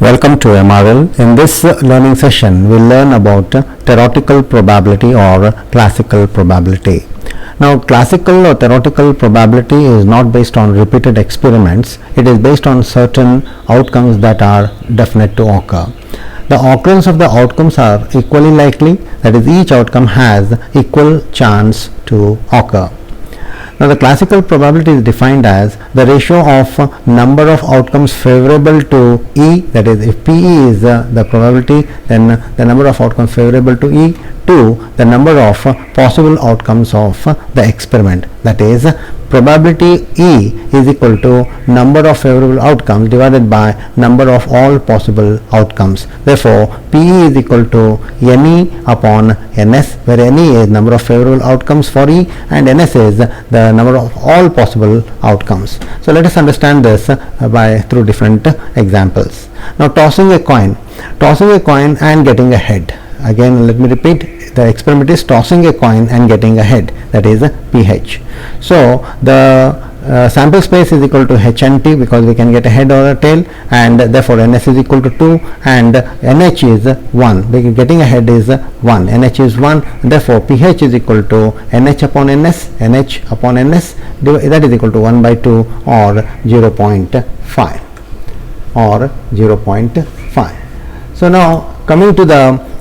Welcome to MRL. In this learning session, we'll learn about theoretical probability or classical probability. Now, classical or theoretical probability is not based on repeated experiments. It is based on certain outcomes that are definite to occur. The occurrence of the outcomes are equally likely, that is, each outcome has equal chance to occur. Now, the classical probability is defined as the ratio of number of outcomes favorable to E, that is, if PE is the probability, then the number of outcomes favorable to E, to the number of possible outcomes of the experiment. That is, probability E is equal to number of favorable outcomes divided by number of all possible outcomes. Therefore, PE is equal to NE upon NS, where NE is number of favorable outcomes for E and NS is the number of all possible outcomes. So let us understand this through different examples. Now, tossing a coin and getting a head. Again, let me repeat, the experiment is tossing a coin and getting a head, that is PH. So the sample space is equal to H and T because we can get a head or a tail, and therefore NS is equal to 2 and NH is 1. Getting a head is 1, NH is 1, therefore PH is equal to NH upon NS, NH upon NS, that is equal to 1 by 2 or 0.5 or 0.5. So now coming to the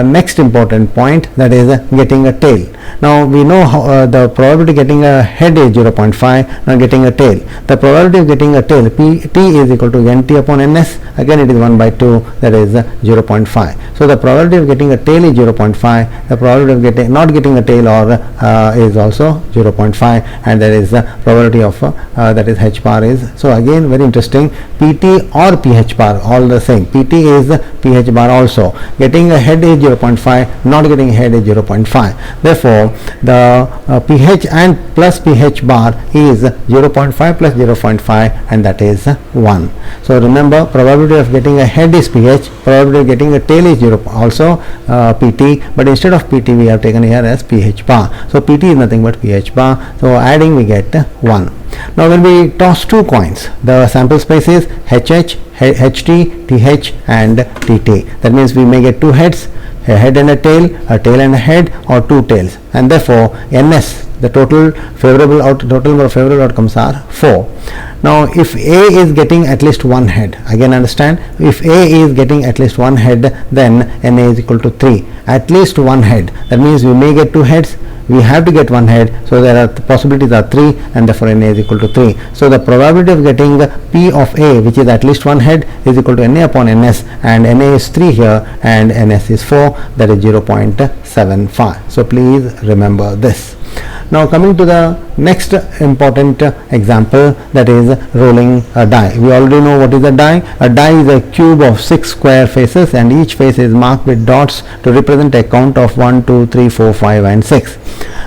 next important point, that is getting a tail. Now we know how, the probability getting a head is 0.5. Now getting a tail, the probability of getting a tail T is equal to NT upon NS. Again it is 1 by 2, that is 0.5. So the probability of getting a tail is 0.5. The probability of not getting a tail or is also 0.5, and there is the probability of that is H bar is. So again, very interesting, PT or PH bar all the same. PT is PH bar also. Getting a head is 0.5, not getting a head is 0.5. Therefore, the pH and plus pH bar is 0.5 plus 0.5, and that is 1. So remember, probability of getting a head is pH, probability of getting a tail is 0 also PT, but instead of PT we have taken here as pH bar. So PT is nothing but pH bar. So adding we get 1. Now when we toss two coins, the sample space is HH, HT, TH and TT. That means we may get two heads, a head and a tail and a head, or two tails, and therefore NS, the total number of favorable outcomes are 4. Now if A is getting at least one head, again understand, if A is getting at least one head, then NA is equal to 3. At least one head, that means we may get two heads, we have to get one head, so there are the possibilities are 3, and therefore NA is equal to 3. So the probability of getting P of A, which is at least one head, is equal to NA upon NS, and NA is 3 here and NS is 4, that is 0.75. So please remember this. Now coming to the next important example, that is rolling a die. We already know what is a die. A die is a cube of 6 square faces, and each face is marked with dots to represent a count of 1, 2, 3, 4, 5 and 6.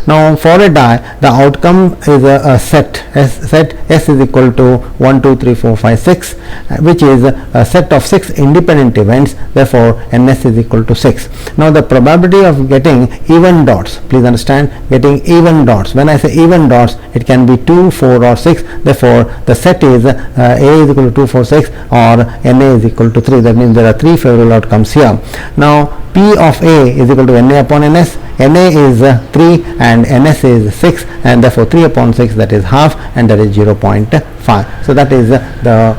Now for a die, the outcome is a set S is equal to 1, 2, 3, 4, 5, 6, which is a set of 6 independent events. Therefore NS is equal to 6. Now the probability of getting even dots, please understand, getting even dots. When I say even dots, it can be 2, 4 or 6. Therefore the set is A is equal to 2, 4, 6 or NA is equal to 3. That means there are 3 favorable outcomes here. Now P of A is equal to NA upon NS. NA is 3 and NS is 6, and therefore 3 upon 6, that is half, and that is 0.5. So that is the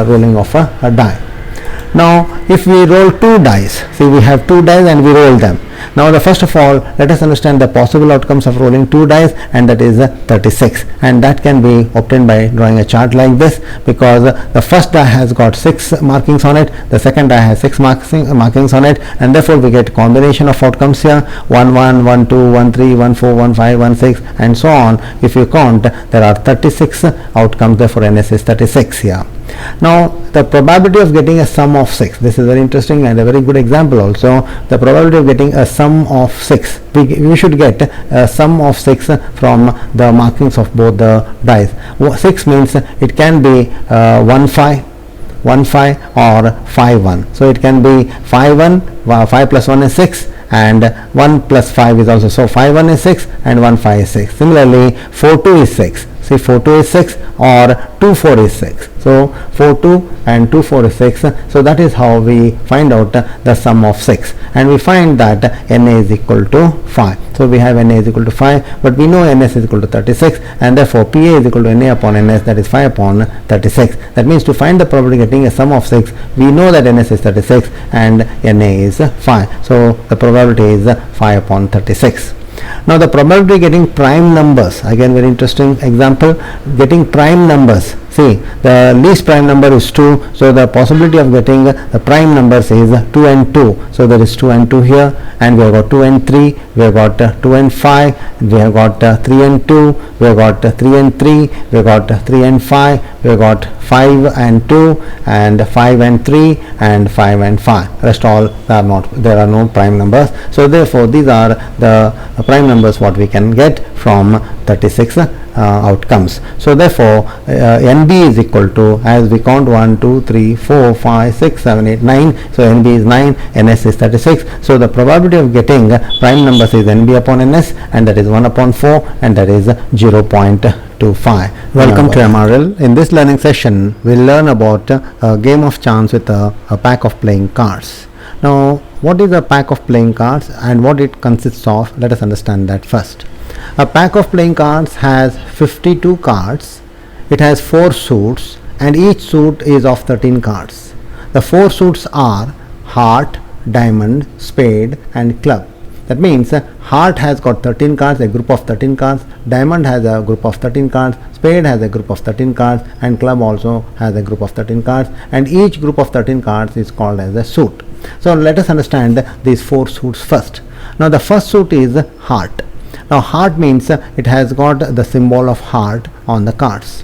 rolling of a die. Now if we roll two dice, see we have two dice and we roll them. Now first of all, let us understand the possible outcomes of rolling two dice, and that is 36, and that can be obtained by drawing a chart like this, because the first die has got 6 markings on it, the second die has 6 markings on it, and therefore we get combination of outcomes here, 1, 1, 1, 2, 1, 3, 1, 4, 1, 5, 1, 6 and so on. If you count, there are 36 outcomes, therefore NS is 36 here. Now the probability of getting a sum of 6, this is very interesting and a very good example also. The probability of getting a sum of 6, we should get a sum of 6 from the markings of both the dice. 6 means it can be 1 5 or 5 1. So it can be 5 1, 5 plus 1 is 6, and 1 plus 5 is also, so 5 1 is 6 and 1 5 is 6. Similarly 4 2 is 6, See, 4 2 is 6 or 2 4 is 6. So 4 2 and 2 4 is 6. So that is how we find out the sum of 6, and we find that Na is equal to 5. So we have Na is equal to 5, but we know Ns is equal to 36, and therefore Pa is equal to Na upon Ns, that is 5 upon 36. That means to find the probability of getting a sum of 6, we know that Ns is 36 and Na is 5. So the probability is 5 upon 36. Now the probability getting prime numbers, again very interesting example, getting prime numbers. See, the least prime number is 2, so the possibility of getting the prime numbers is 2 and 2. So there is 2 and 2 here, and we have got 2 and 3, we have got 2 and 5, we have got 3 and 2, we have got 3 and 3, we have got 3 and 5, we have got 5 and 2, and 5 and 3, and 5 and 5. Rest all are not, there are no prime numbers. So therefore these are the prime numbers what we can get from 36 outcomes. So therefore NB is equal to, as we count 1 2 3 4 5 6 7 8 9, so NB is 9, NS is 36. So the probability of getting prime numbers is NB upon NS, and that is 1 upon 4, and that is 0.25. Welcome to MRL. In this learning session we'll learn about a game of chance with a pack of playing cards. Now what is a pack of playing cards and what it consists of? Let us understand that first. A pack of playing cards has 52 cards. It has 4 suits, and each suit is of 13 cards. The 4 suits are heart, diamond, spade and club. That means heart has got 13 cards, a group of 13 cards, diamond has a group of 13 cards, spade has a group of 13 cards, and club also has a group of 13 cards, and each group of 13 cards is called as a suit. So let us understand these 4 suits first. Now the first suit is heart. Now heart means it has got the symbol of heart on the cards.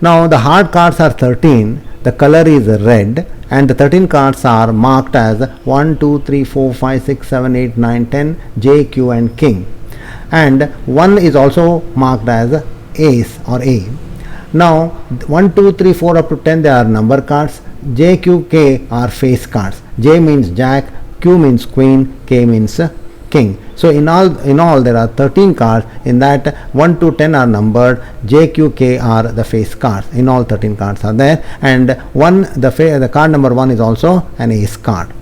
Now the heart cards are 13, the color is red, and the 13 cards are marked as 1 2 3 4 5 6 7 8 9 10 J, Q and King, and 1 is also marked as ace or A. Now 1 2 3 4 up to 10 they are number cards, J, Q, K are face cards. J means jack, Q means queen, K means king. So in all there are 13 cards. In that 1 to 10 are numbered, J, Q, K are the face cards. In all 13 cards are there, and the card number 1 is also an ace card.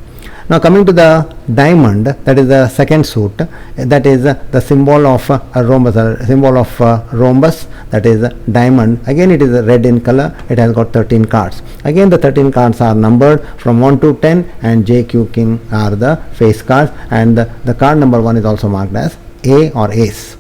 Now coming to the diamond, that is the second suit, that is the symbol of a rhombus, that is diamond. Again it is red in color, it has got 13 cards. Again the 13 cards are numbered from 1 to 10, and J, Q, King are the face cards, and the card number 1 is also marked as A or ace.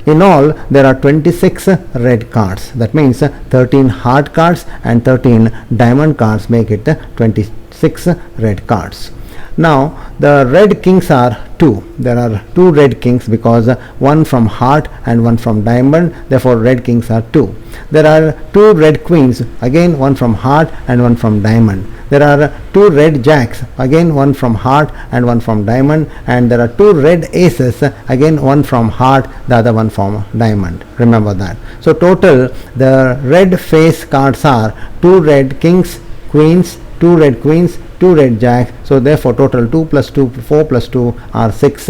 In all there are 26 red cards. That means 13 heart cards and 13 diamond cards make it 26 red cards. Now the red kings are 2. There are 2 red kings because one from heart and one from diamond, therefore red kings are 2. There are 2 red queens, again one from heart and one from diamond. There are 2 red jacks, again one from heart and one from diamond, and there are 2 red aces, again one from heart, the other one from diamond. Remember that. So total the red face cards are 2 red kings, queens, 2 red queens, 2 red jacks. So therefore total 2 plus 2, 4 plus 2 are 6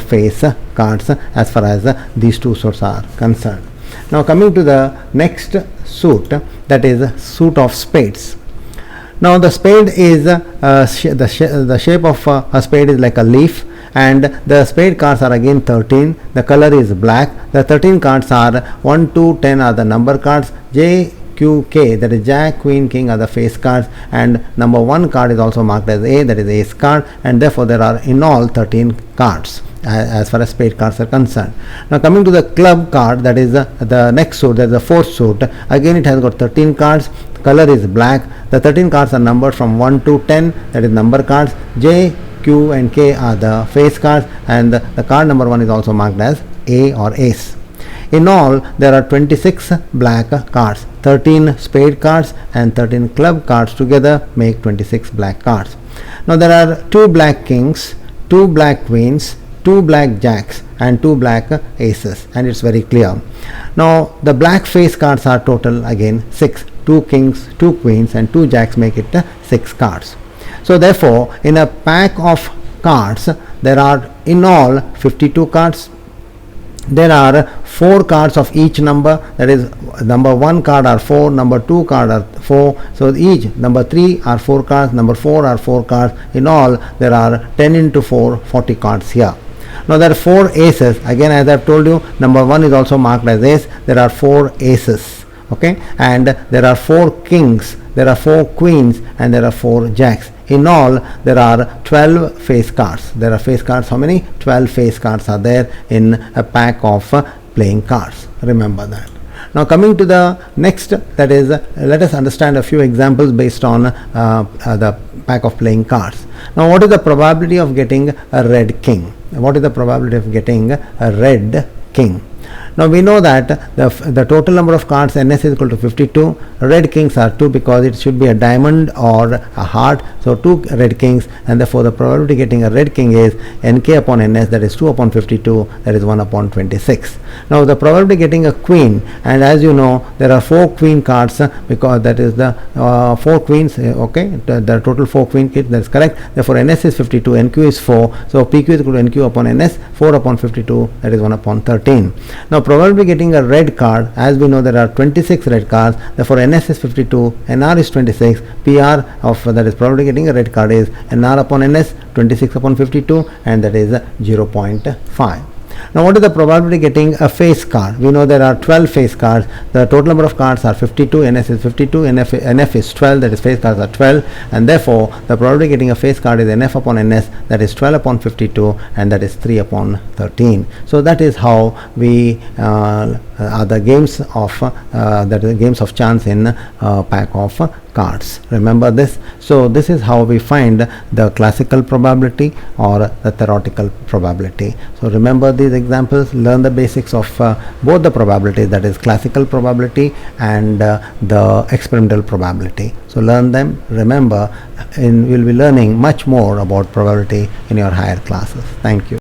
face cards as far as these 2 suits are concerned. Now coming to the next suit, that is suit of spades. Now the spade is the shape of a spade is like a leaf, and the spade cards are again 13. The color is black. The 13 cards are 1 to 10 are the number cards, J, Q, K, that is jack, queen, king are the face cards, and number 1 card is also marked as A, that is ace card, and therefore there are in all 13 cards as far as spade cards are concerned. Now coming to the club card, that is the next suit, that is the 4th suit. Again it has got 13 cards, color is black. The 13 cards are numbered from 1 to 10, that is number cards, J, Q and K are the face cards, and the card number 1 is also marked as A or ace. In all there are 26 black cards, 13 spade cards and 13 club cards together make 26 black cards. Now there are 2 black kings, 2 black queens, 2 black jacks and 2 black aces, and it's very clear. Now the black face cards are total again 6, 2 kings, 2 queens and 2 jacks make it 6 cards. So therefore in a pack of cards there are in all 52 cards. There are 4 cards of each number, that is number 1 card are 4, number 2 card are 4, so each number 3 are 4 cards, number 4 are 4 cards. In all there are 10 into 4, 40 cards here. Now there are 4 aces. Again, as I have told you, number 1 is also marked as ace. There are 4 aces, okay, and there are 4 kings, there are 4 queens, and there are 4 jacks. In all there are 12 face cards. There are face cards. How many? 12 face cards are there in a pack of playing cards. Remember that. Now coming to the next, that is let us understand a few examples based on the pack of playing cards. Now what is the probability of getting a red king? What is the probability of getting a red king? Now we know that the total number of cards ns is equal to 52. Red kings are 2 because it should be a diamond or a heart, so 2 red kings, and therefore the probability of getting a red king is nk upon ns, that is 2 upon 52, that is 1 upon 26. Now the probability of getting a queen, and as you know there are 4 queen cards because that is the 4 queens, okay, the total 4 queen kits, that is correct. Therefore ns is 52, nq is 4, so pq is equal to nq upon ns, 4 upon 52, that is 1 upon 13. Now probability of getting a red card, as we know there are 26 red cards, therefore ns is 52, nr is 26, pr of that is probability of getting a red card is nr upon ns, 26 upon 52, and that is 0.5. Now what is the probability of getting a face card? We know there are 12 face cards. The total number of cards are 52, ns is 52, nf is 12, that is face cards are 12, and therefore the probability of getting a face card is nf upon ns, that is 12 upon 52, and that is 3 upon 13. So that is how we are the games of that is games of chance in pack of cards. Remember this. So this is how we find the classical probability or the theoretical probability. So remember these examples, learn the basics of both the probabilities, that is classical probability and the experimental probability. So learn them. Remember, we'll be learning much more about probability in your higher classes. Thank you.